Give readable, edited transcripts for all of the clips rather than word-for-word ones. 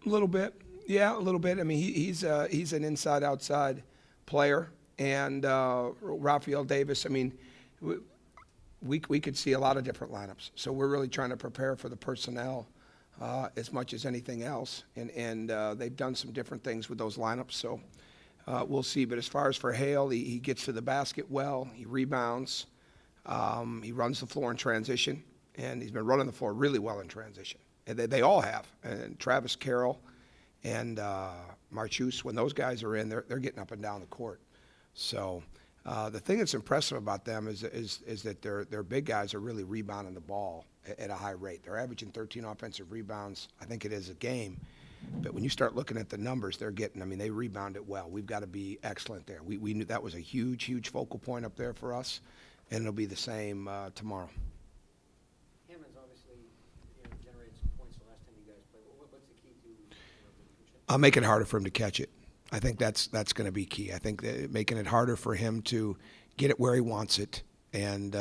A little bit, yeah, a little bit. I mean, he's an inside-outside player, and Rafael Davis. I mean, we, we could see a lot of different lineups. So we're really trying to prepare for the personnel as much as anything else, and they've done some different things with those lineups. So we'll see. But as far as for Hale, he gets to the basket well. He rebounds. He runs the floor in transition, and he's been running the floor really well in transition. And they all have. And Travis Carroll and Marchus, when those guys are in, they're getting up and down the court. So the thing that's impressive about them is that their big guys are really rebounding the ball at a high rate. They're averaging 13 offensive rebounds, I think it is a game. But when you start looking at the numbers they're getting, I mean, they rebound it well. We've got to be excellent there. We knew that was a huge, huge focal point up there for us, and it'll be the same tomorrow. Hammond's obviously generated some points the last time you guys played. What's the key to I'll make it harder for him to catch it. I think that's going to be key. I think that making it harder for him to get it where he wants it, and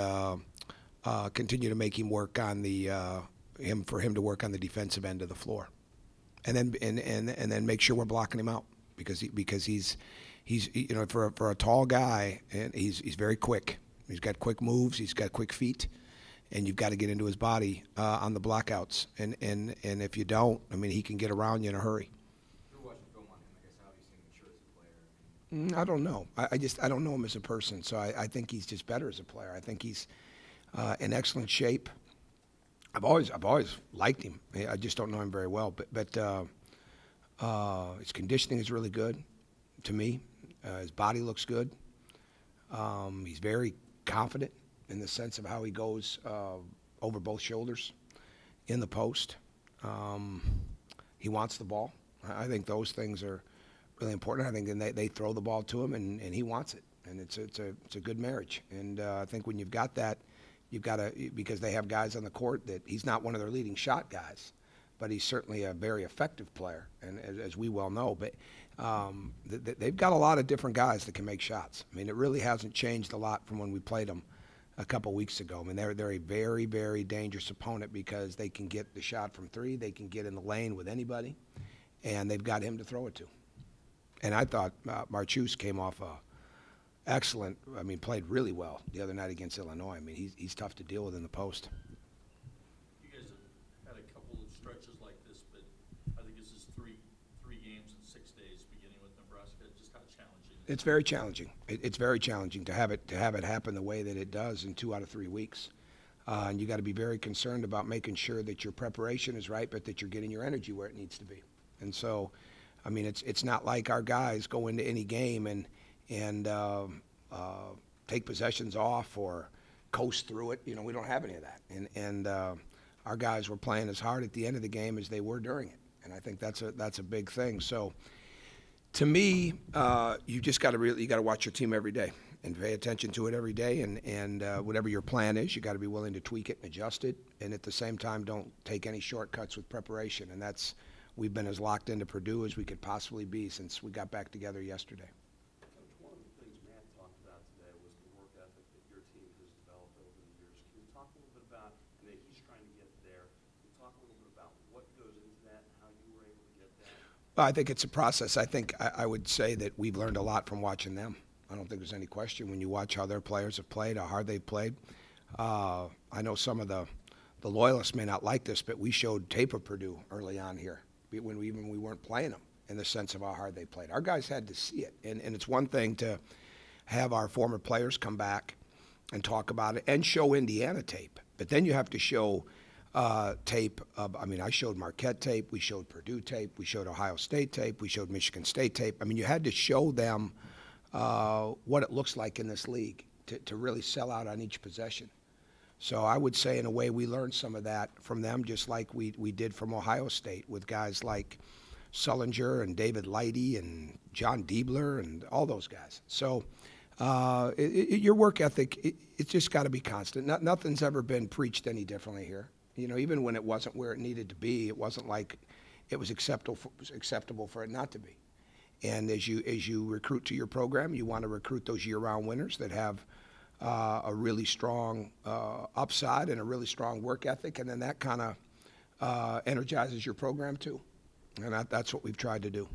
continue to make him work on the for him to work on the defensive end of the floor, and then make sure we're blocking him out because he's for a tall guy, and he's very quick. He's got quick moves. He's got quick feet, and you've got to get into his body on the blockouts. And if you don't, I mean, he can get around you in a hurry. I don't know. I don't know him as a person, so I think he's just better as a player. I think he's in excellent shape. I've always liked him. I just don't know him very well, but his conditioning is really good to me. His body looks good. He's very confident in the sense of how he goes over both shoulders in the post. He wants the ball. I think those things are really important. I think they throw the ball to him, and he wants it, and it's a good marriage. And I think when you've got that, you've got to, because they have guys on the court that he's not one of their leading shot guys, but he's certainly a very effective player, and as we well know. But they've got a lot of different guys that can make shots. I mean, it really hasn't changed a lot from when we played them a couple weeks ago. I mean, they're a very, very dangerous opponent because they can get the shot from three, they can get in the lane with anybody, and they've got him to throw it to. And I thought Marchus came off excellent. I mean, played really well the other night against Illinois. I mean, he's tough to deal with in the post. You guys have had a couple of stretches like this, but I think this is three games in 6 days, beginning with Nebraska. Just how challenging. It's very challenging. It's very challenging to have it happen the way that it does in 2 out of 3 weeks. And you got to be very concerned about making sure that your preparation is right, but that you're getting your energy where it needs to be. And so, I mean, it's not like our guys go into any game and take possessions off or coast through it. You know, we don't have any of that. And our guys were playing as hard at the end of the game as they were during it. And I think that's a big thing. So, to me, you just got to watch your team every day and pay attention to it every day. And whatever your plan is, you got to be willing to tweak it and adjust it. And at the same time, don't take any shortcuts with preparation. And we've been as locked into Purdue as we could possibly be since we got back together yesterday. Coach, one of the things Matt talked about today was the work ethic that your team has developed over the years. Can you talk a little bit about, and that he's trying to get there, can you talk a little bit about what goes into that and how you were able to get that? Well, I think it's a process. I think I would say that we've learned a lot from watching them. I don't think there's any question when you watch how their players have played, how hard they've played. I know some of the loyalists may not like this, but we showed tape of Purdue early on here when we weren't playing them, in the sense of how hard they played. Our guys had to see it, and it's one thing to have our former players come back and talk about it and show Indiana tape, but then you have to show tape of, I mean, I showed Marquette tape, we showed Purdue tape, we showed Ohio State tape, we showed Michigan State tape. I mean, you had to show them what it looks like in this league to really sell out on each possession. So I would say, in a way, we learned some of that from them, just like we did from Ohio State with guys like Sullinger and David Lighty and John Diebler and all those guys. So your work ethic, it's just got to be constant. Nothing's ever been preached any differently here. You know, even when it wasn't where it needed to be, it wasn't like it was acceptable for it not to be. And as you recruit to your program, you want to recruit those year-round winners that have a really strong upside and a really strong work ethic, and then that kind of energizes your program too. And that's what we've tried to do.